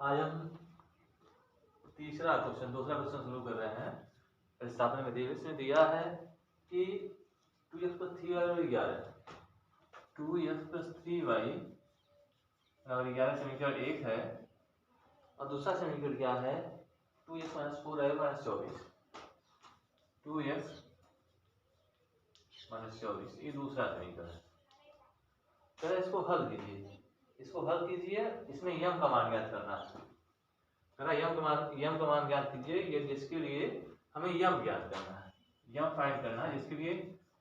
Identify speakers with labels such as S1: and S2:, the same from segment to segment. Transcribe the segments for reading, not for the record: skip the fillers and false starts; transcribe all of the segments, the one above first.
S1: आज हम दूसरा क्वेश्चन शुरू कर रहे हैं। प्रतिस्थापन में इसमें दिया है कि 2x + 3y = 11, 2x + 3y = 11 समीकरण 1 है। और दूसरा समीकरण क्या है? 2x - 4y - 24, 2x - 24 ये दूसरा समीकरण है। पहले इसको हल कीजिए, इसमें यम का मान ज्ञात करना है। यम का मान ज्ञात कीजिए, ये जिसके लिए हमें यम ज्ञात करना है, यम फाइंड करना है, जिसके लिए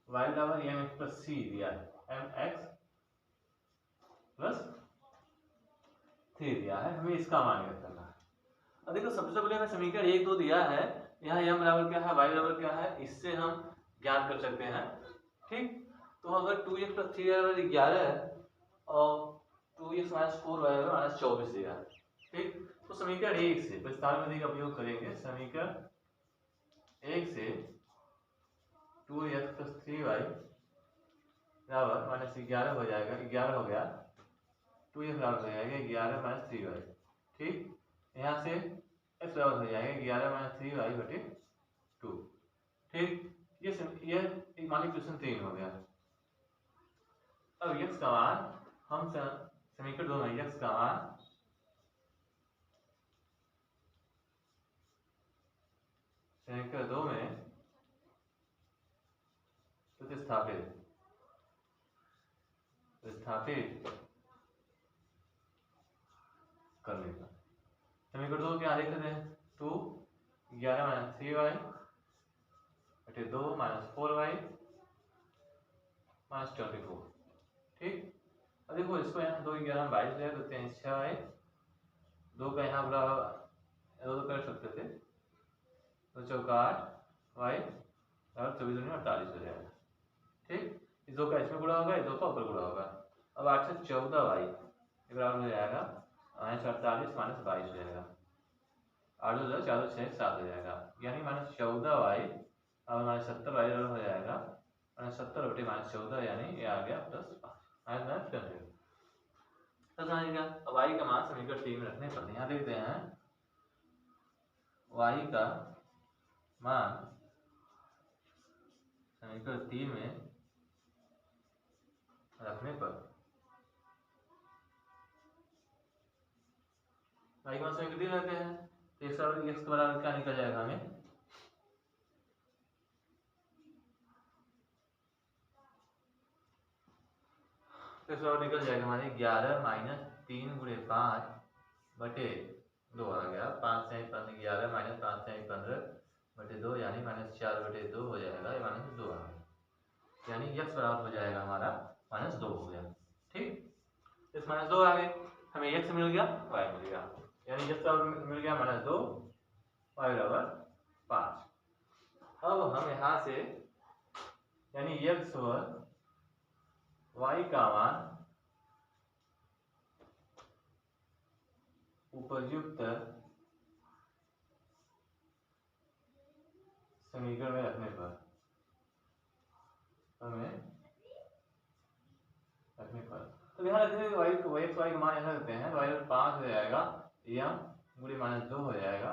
S1: y = mx + c दिया है, mx + 3 दिया है, हमें इसका मान ज्ञात करना है। अब देखो सबसे पहले हमें समीकरण 1 2 दिया है, यहाँ m बराबर क्या है, y बराबर क्या है, इससे हम ज्ञात कर सकते हैं। ठीक, तो अगर 2x + 3y = 11 और 2x - 4y - 24 दिया है। ठीक, तो समीकरण 1 से प्रतिस्थापन विधि का उपयोग करेंगे। समीकरण 1 से 2x + 3y बराबर -11 हो जाएगा, 11 हो गया, 2x बराबर हो जाएगा 11 - 3y। ठीक, यहाँ से x बराबर हो जाएगा 11 - 3y/2। ठीक, ये मान लीजिए क्वेश्चन 3 हो गया। अब x का मान हम समीकरण 2 में x का मान समीकरण 2 में प्रतिस्थापित करने का। समीकरण 2 क्या लिख रहे हैं? 2 11 - 3y/2 - 4y - 24। ठीक, अब देखो इसको यहाँ 2 11 22 ले देते हैं, 6y, 2 का यहाँ बुरा तो कर सकते थे, तो 4 8 y और 24 दूनी 48 हो जाएगा। ठीक, इस 2 का इसमें गुणा होगा, इस 2 का ऊपर गुणा होगा। अब 8 से 14y बराबर हो जाएगा -48 - 22 हो जाएगा, 8 2 4 2 6 7 हो जाएगा, यानी -14y और -70y हो जाएगा, -70 - 14 यानी ये आ गया +5 -10। तो समझिएगा, अब y का मान समीकरण 3 में रखने पर यहाँ देखते हैं y का मान समीकरण 3 में रखने पर y का मान समीकरण 3 रखते हैं, तो x के बराबर क्या निकल जाएगा हमें? तो इस निकल जाएगा हमारे 11 - 3 × 5/2 आ गया, 5 से 15 11 - 5 से 15/2 यानी -4/2 हो जाएगा, ये -2 आ गया, यानी x बराबर हो जाएगा हमारा -2 हो गया। ठीक, इस -2 आ गए, हमें x मिल गया, y मिल गया, यानी x बराबर मिल गया -2, y बराबर 5। अब हम यहाँ से यानी x और y का मान उपयुक्त समीकरण में रखने पर तो यहाँ रखने y का मान यहाँ रखते हैं, y 5 हो जाएगा, m × -2 हो जाएगा,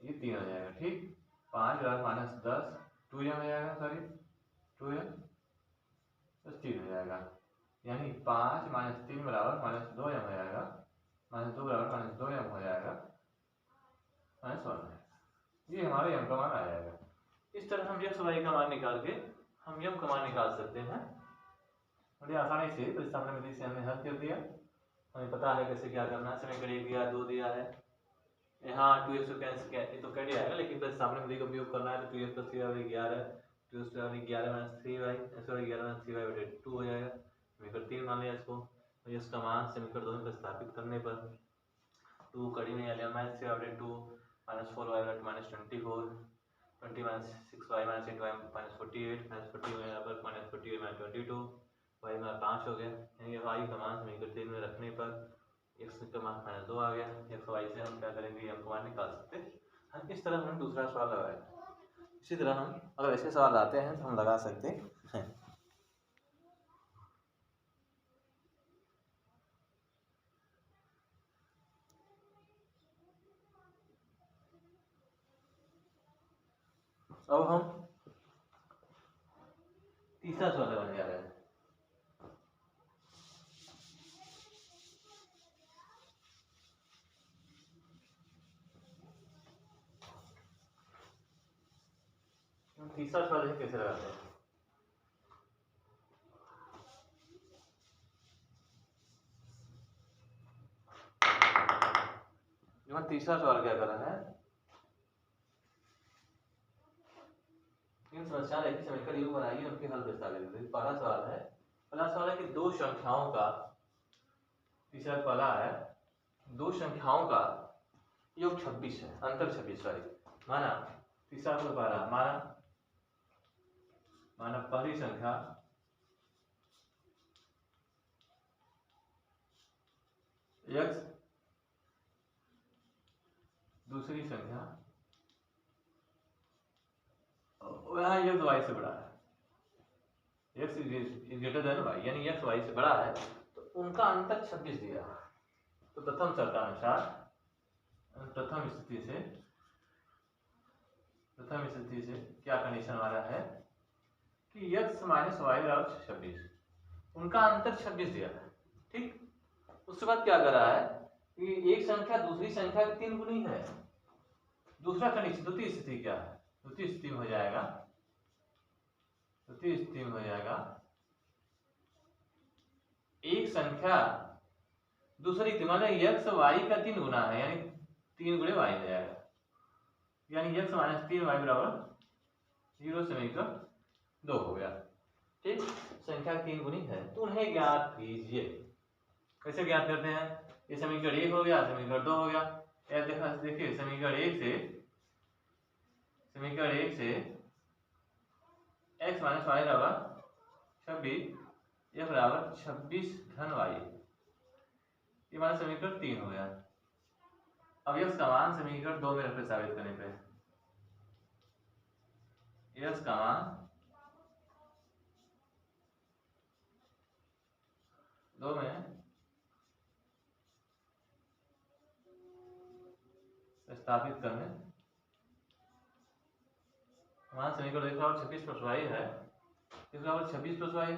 S1: ये 3 हो जाएगा। ठीक, 5 - 10 2m हो जाएगा, सॉरी 2m + 3 हो जाएगा, यानी 5 - 3 = -2m हो जाएगा, -2 = -2m हो जाएगा, -1 हो जाएगा। ये हमारा m का मान आ जाएगा। इस तरह हम x y का मान निकाल के हम m का मान निकाल सकते हैं, बड़ी आसानी से प्रतिस्थापन विधि से हमने हल कर दिया। हमें पता है कैसे क्या करना है। समीकरण 1 दिया, 2 दिया है, यहाँ 2x को कैंसिल किया, ये तो कट जाएगा, लेकिन प्रतिस्थापन विधि का उपयोग करना है, तो 2x + 3y = 11, 2x = 11 - 3y, 11 - 3y/2 हो जाएगा। समीकरण 3 मान लिया इसको, तो इसका मान समीकरण 2 में प्रतिस्थापित करने पर 2 कड़ी में 11 - 3y/2 -4y - -24 20 - 6y - 8y -48 -40 -48 -22 y में 5 हो गया, यानी y का मान समीकरण 3 में रखने पर x का मान -2 आ गया। x y से हम क्या करेंगे, m का मान निकाल सकते हैं। इस तरह हम दूसरा सवाल लगाए। इसी तरह हम अगर ऐसे सवाल आते हैं तो हम लगा सकते हैं। अब हम तीसरा सवाल लगाने जा रहे हैं। तीसरा सवाल है कैसे लगाते हैं। तीसरा सवाल क्या करना है, इन समस्या एक ही समीकरण योग बनाइए उनके हल प्रस्तावित करें। पहला सवाल है कि दो संख्याओं का, तीसरा पहला है दो संख्याओं का योग 26 है, अंतर 26 सॉरी। माना तीसरा तो पहला माना पहली संख्या x दूसरी संख्या यहाँ x y से बड़ा है, x is greater than y, यानी x y से बड़ा है, तो उनका अंतर 26 दिया। तो प्रथम शर्तानुसार प्रथम स्थिति से क्या कंडीशन हमारा है कि x माइनस वाई बराबर 26, उनका अंतर 26 दिया है। ठीक, उसके बाद क्या कर रहा है कि एक संख्या दूसरी संख्या की 3 गुनी है। दूसरा कंडीशन, द्वितीय स्थिति क्या है, द्वितीय स्थिति में हो जाएगा एक संख्या दूसरी माने x y का 3 गुना है, यानी 3 गुणे y हो जाएगा, यानी x माइनस 3y बराबर 0 समीकरण 2 हो गया। ठीक, संख्या 3 गुनी है तो उन्हें ज्ञात कीजिए। कैसे ज्ञात करते हैं, ये समीकरण 1 हो गया, समीकरण 2 हो गया। देखिए समीकरण 1 से x माइनस वाई बराबर 26, यह बराबर 26 धन y, ये हमारा समीकरण 3 हो गया। अब x का मान समीकरण 2 में रख साबित करने पे, x का मान 2 में स्थापित करने, हमारा समीकरण एक बराबर 26 प्लस y है, इस बराबर 26 प्लस y,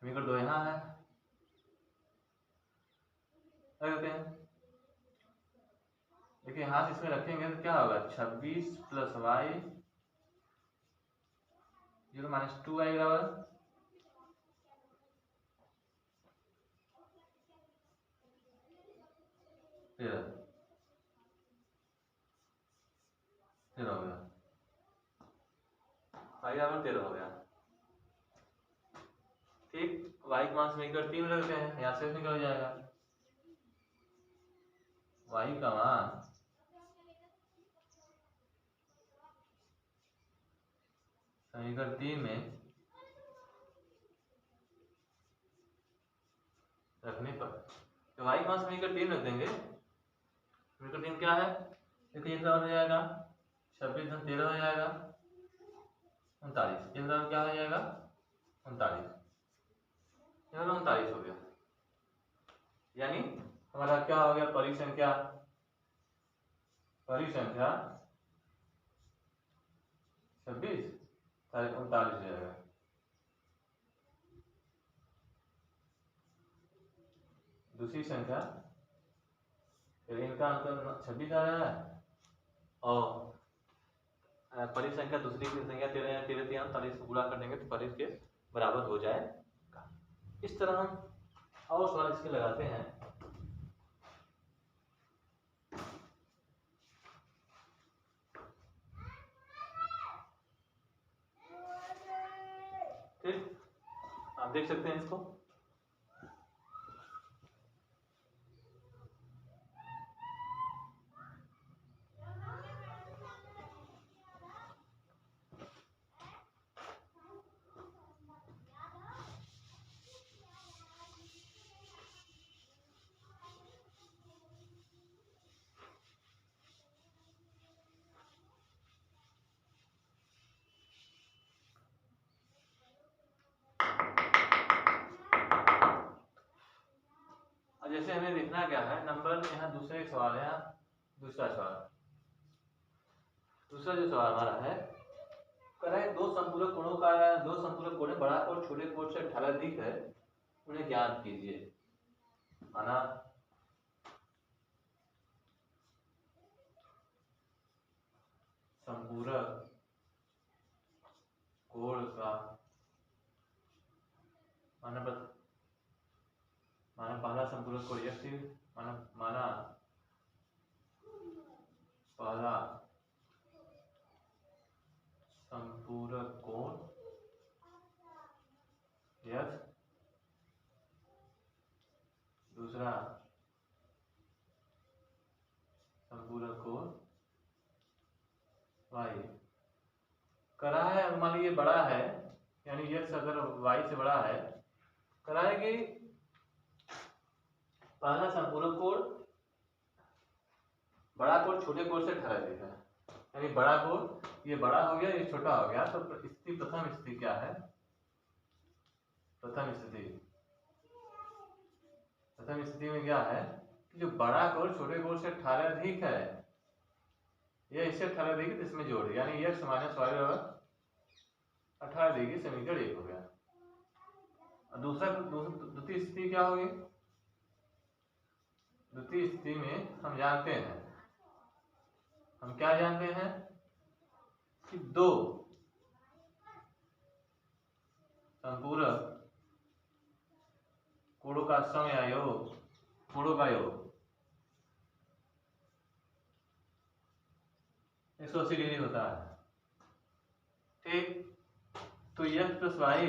S1: समीकरण 2 यहाँ है, रखते हैं। देखिए यहाँ से इसमें रखेंगे तो क्या होगा, 26 प्लस y 0 माइनस 2y बराबर 13 हो गया, y बराबर 13 हो गया। ठीक, y का मान समीकरण 3 रखते हैं, यहाँ से निकल जाएगा y का मान समीकरण 3 में रखने पर, तो y का मान समीकरण 3 रख देंगे, समीकरण 3 क्या है, देखिए एक हो जाएगा 26 धन 13 हो जाएगा 39, एक क्या हो जाएगा 39, 39 हो गया। यानी हमारा क्या हो गया, परिसंख्या 26 39 हो जाएगा। दूसरी संख्या फिर इनका अंतर 26 आ रहा है और परिसंख्या दूसरी की संख्या 13 39 को गुणा कर देंगे तो परिस के बराबर हो जाएगा। इस तरह हम और सवाल इसके लगाते हैं। ठीक, आप देख सकते हैं इसको, जैसे हमें लिखना क्या है नंबर, यहाँ दूसरे सवाल है, यहाँ दूसरा सवाल दूसरा जो सवाल हमारा है, करें दो संपूरक कोणों का है, दो संपूरक कोण बड़ा कोण छोटे कोण से 18 अधिक है, उन्हें ज्ञात कीजिए। माना संपूरक कोण का माना पहला संपूरक कोण x थी, माना पहला संपूरक कोण x, दूसरा संपूरक कोण y। करा है, मान लीजिए बड़ा है, यानी x अगर y से बड़ा है, करा है कि पहला संपूरक कोण बड़ा कोण छोटे कोण से 18 अधिक है, यानी बड़ा कोण ये बड़ा हो गया, ये छोटा हो गया। तो स्थिति प्रथम स्थिति क्या है? प्रथम स्थिति में क्या है कि जो बड़ा कोण छोटे कोण से 18 अधिक है, ये इससे 18 अधिक इसमें जोड़, यानी x माइनस वाई बराबर 18 अधिक, समीकरण 1 हो गया। और द्वितीय स्थिति क्या होगी? द्वितीय स्थिति में हम जानते हैं, हम क्या जानते हैं कि दो संपूरक कोणों का सम या योग, कोणों का योग 180 डिग्री होता है। ठीक, तो x प्लस वाई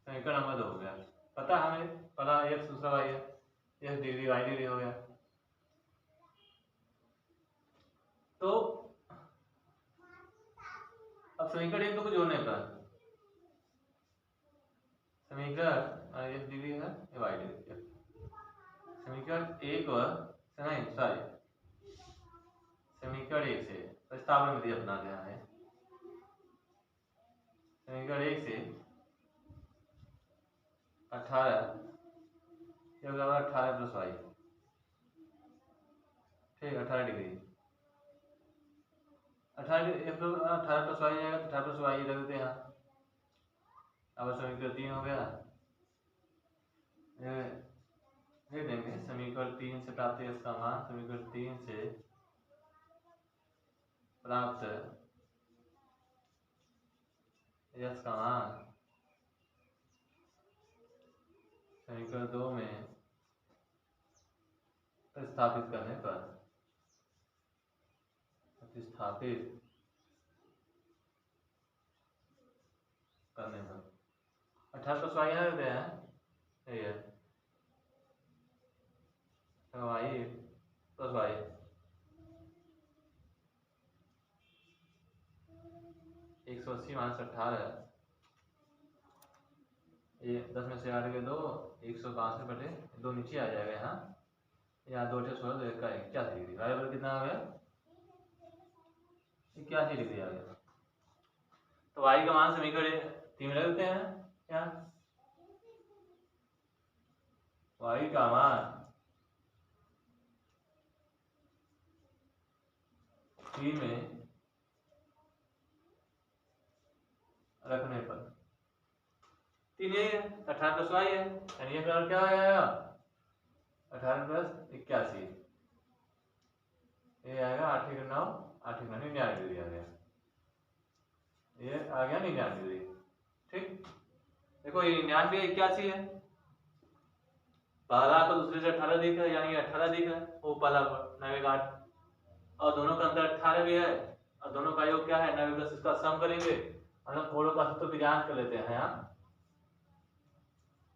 S1: समीकरण नंबर 2 हो गया। पता हमें, पहला x दूसरा y है, x डिग्री y डिग्री हो गया। तो अब समीकरण 1 को जोड़ने पर समीकरण x डिग्री है, ये y डिग्री, समीकरण 1 नहीं सॉरी समीकरण 1 से प्रस्तावना विधि अपनाते हैं। समीकरण 1 से 18 प्लस वाई, ठीक, 18 डिग्री, 18 प्लस वाई जाएगा तो 18 प्लस वाई रख देते हैं। अब समीकरण 3 हो गया, दे देंगे समीकरण 3 से प्राप्त x का मान, समीकरण 3 से प्राप्त x का मान समीकरण 2 में प्रतिस्थापित करने पर 18 प्लस वाई यहाँ देते हैं, यही है वाई प्लस वाई, एक 180 माइनस 18, ये 10 में से 8 के 2, 162 बटे 2 नीचे आ जाएगा। यहाँ 2 16 2 का 81 डिग्री, वाई बराबर कितना आ गया? 81 डिग्री आ गया। तो वाई का मान समीकरण 3 में रख देते हैं। यहाँ वाई का मान 3 में रखने पर 3 यही है, 18 प्लस वाई है, यानी ये बराबर क्या हो जाएगा? 18 प्लस 81, ये आएगा 8 के 9, 8 के 9 99 डिग्री आ गया, ये आ गया 99 डिग्री। ठीक, देखो ये 99 81 है, पहला को दूसरे से 18 अधिक है, यानी 18 अधिक है, वो पहला 98, और दोनों का अंतर 18 भी है, और दोनों का योग क्या है? 90 प्लस इसका सम करेंगे, हम लोग कोणों का सूत्र भी जांच कर लेते हैं। यहाँ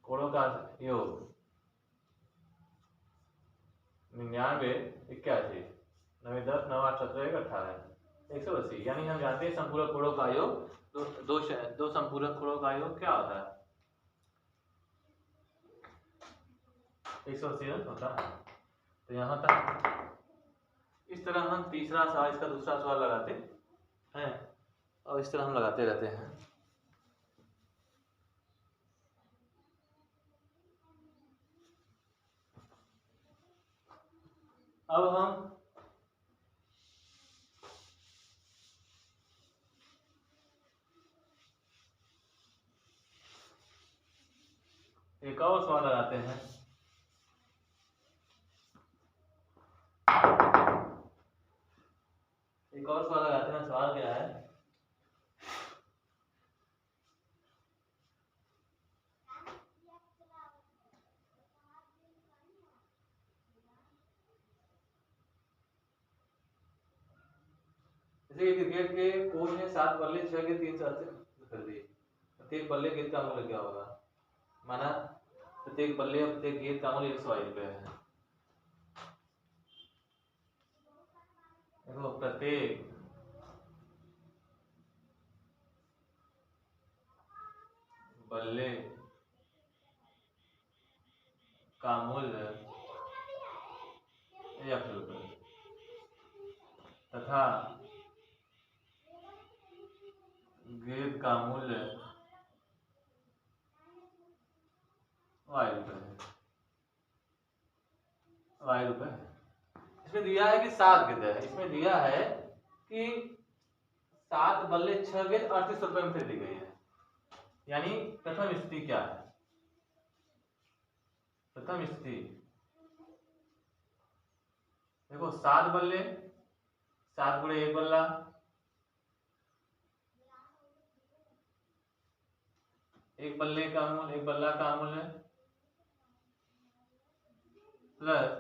S1: कोणों का योग 99 81, 9 10 9 8 17 18 180, यानी हम जानते हैं संपूरक कोणों का योग दो संपूरक कोणों का योग क्या होता है? 180 होता है। तो यहाँ तक इस तरह हम तीसरा सवाल, इसका दूसरा सवाल लगाते हैं, और इस तरह हम लगाते रहते हैं। अब हम लगाते हैं। एक और सवाल लगाते हैं। सवाल क्या है, जैसे क्रिकेट के कोच ने 7 बल्ले 6 के 3 से कर दिए, प्रत्येक बल्ले गेंद का मूल्य क्या होगा? माना प्रत्येक बल्ले और प्रत्येक गेंद का मूल्य 100 रुपये है। देखो प्रत्येक बल्ले का मूल्य 1 रुपये तथा गेंद का मूल्य y रुपये है। इसमें दिया है कि 7 गेंद है, इसमें दिया है कि 7 बल्ले 6 गेंद 38 रुपये में खरीदी गई है। यानी प्रथम स्थिति क्या है? प्रथम स्थिति देखो 7 बल्ले, 7 गुणे 1 बल्ला, एक बल्ले का मूल्य, एक बल्ला का मूल्य प्लस,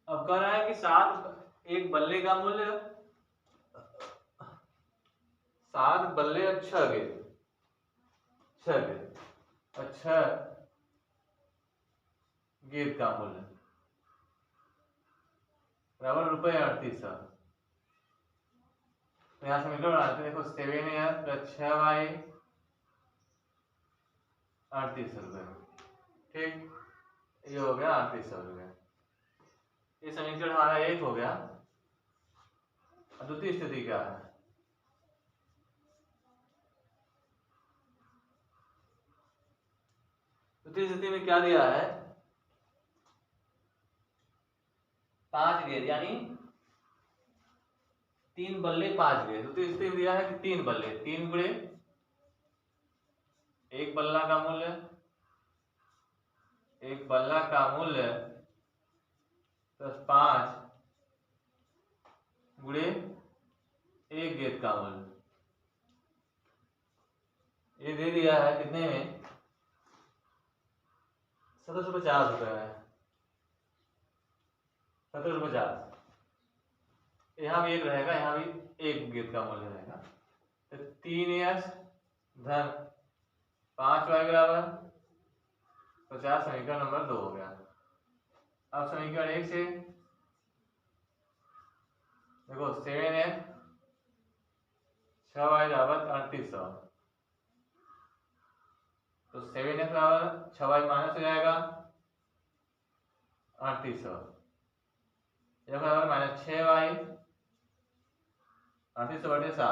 S1: अब कह रहा है कि 7 एक बल्ले का मूल्य, 7 बल्ले और 6 गेंद, 6 गेंद और 6 गेंद का मूल्य बराबर रुपये 3800। तो यहाँ से मिलकर बनाते हैं। देखो 7 प्लस 6y 3800 रुपये। ठीक, ये हो गया 3800 रुपये। ये समीकरण हमारा 1 हो गया। द्वितीय स्थिति क्या है? द्वितीय स्थिति में क्या दिया है? 5 गेंद यानी 3 बल्ले 5 गेंद। द्वितीय स्थिति में दिया है कि 3 बल्ले, 3 गुणे 1 बल्ला का मूल्य, 1 बल्ला का मूल्य प्लस 5 गुणे 1 गेंद का मूल्य। ये दे दिया है कितने में? 1750 रुपये में, 1750। यहाँ भी 1 रहेगा, यहाँ भी 1 गेंद का मूल्य रहेगा। तो 3s धन 5y बराबर 50 समीकरण नंबर 2 हो गया। अब समीकरण 1 से देखो 7x 6y बराबर 3800। तो 7x बराबर 6y माइनस हो जाएगा 3800, यह बराबर माइनस 6y 3800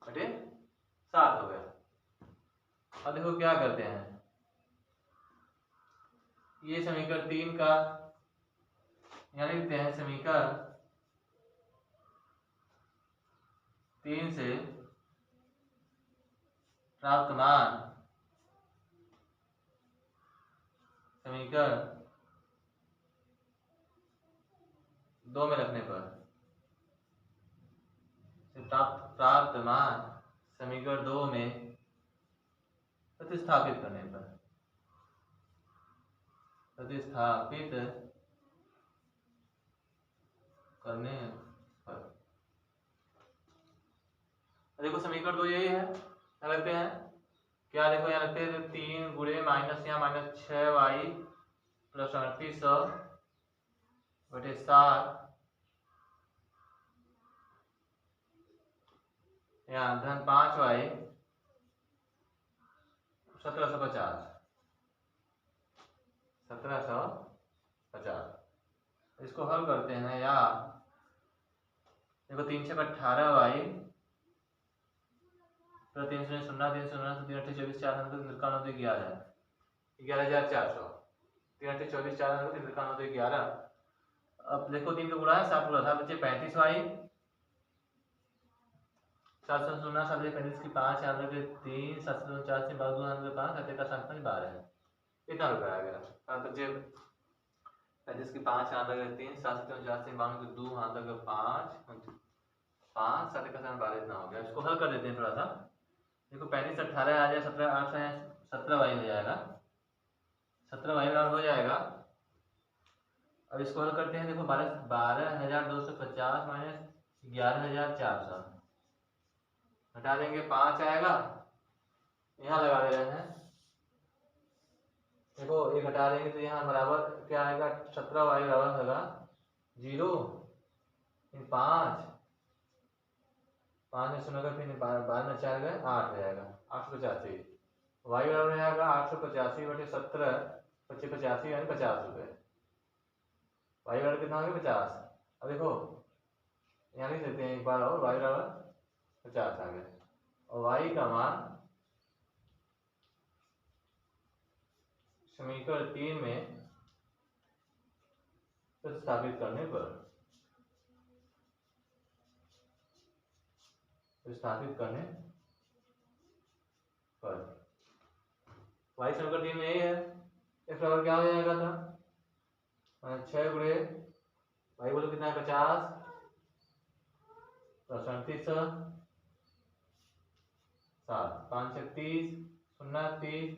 S1: बटे 7 हो गया। अब देखो क्या करते हैं, ये समीकरण 3 का यहाँ लिखते हैं। समीकरण 3 से प्राप्त मान समीकरण 2 में रखने पर, प्राप्त मान समीकरण 2 में प्रतिस्थापित करने पर, प्रतिस्थापित करने पर देखो समीकरण 2 यही है। क्या लगते हैं? क्या देखो यहाँ लगते हैं 3 गुणे माइनस यहाँ माइनस 6y प्लस 3800 बटे 7 यहाँ धन 5y 1750। इसको हल करते हैं या देखो 3 से 18y तो 3 0 0 3 0 3 8 24 4 91 11 11400 3 8 24 4 91 11। अब देखो 3 का गुणा है 7 गुणा 7 बचे 35y 719 7 35 की 5 यहाँ लगे 3 749 12 2 हाथ 5 7 का 7 12 है। कितना रुपया आ गया? 35 की 5 यहाँ लगे 3 749 12 के 2 हाथ लगे 5 5 7 का 12 इतना हो गया। इसको हल कर देते हैं थोड़ा सा। देखो 35 18 आ जाए 17 8 से 17 वाई हो जाएगा, 17 वाई हो जाएगा। अब इसको हल करते हैं। देखो 12,250 माइनस 11,400 हटा देंगे 5 आएगा, यहाँ लगा दे रहे हैं। देखो एक हटा देंगे तो यहाँ बराबर क्या आएगा? 17 वाई बराबर होगा 0 5 में सुनोगे फिर 12 में 4 गए 8 हो जाएगा 885। वाई बराबर हो जाएगा 885 बटे 17 85 यानी 50 रुपये। वाई बराबर कितना हो गया? 50। अब देखो यहाँ लिख देते हैं एक बार और, वाई बराबर 50 आ गया। और वाई का मान समीकरण 3 में प्रतिस्थापित करने पर वाई समीकरण 3 में यही है। इस बराबर क्या हो जाएगा था? 6 गुणे वाई बोलो कितना है? 50 प्लस 38 7 5 से 30 0 30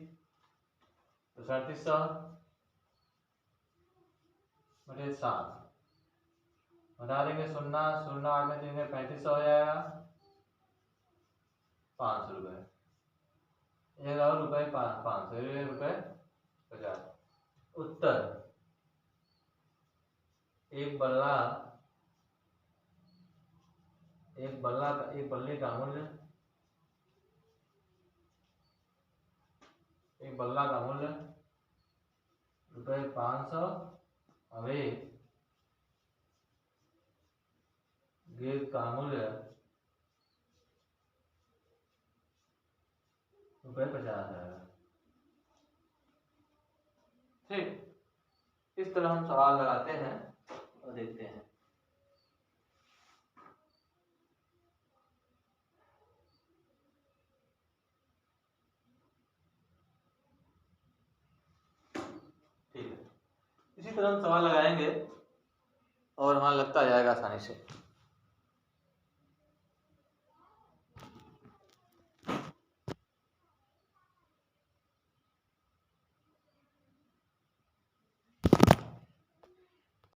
S1: तो 3700 बटे 7 हटा देंगे 0 0 8 में देंगे 3500 हो जाएगा 500 रुपये। एक और रुपये 500 रुपये 50। उत्तर एक बल्ले का मूल्य ₹500 और एक गेंद का मूल्य ₹50 है। ठीक, इस तरह हम सवाल लगाते हैं और देखते हैं। ठीक है, इसी तरह हम सवाल लगाएंगे और हमारा लगता जाएगा आसानी से।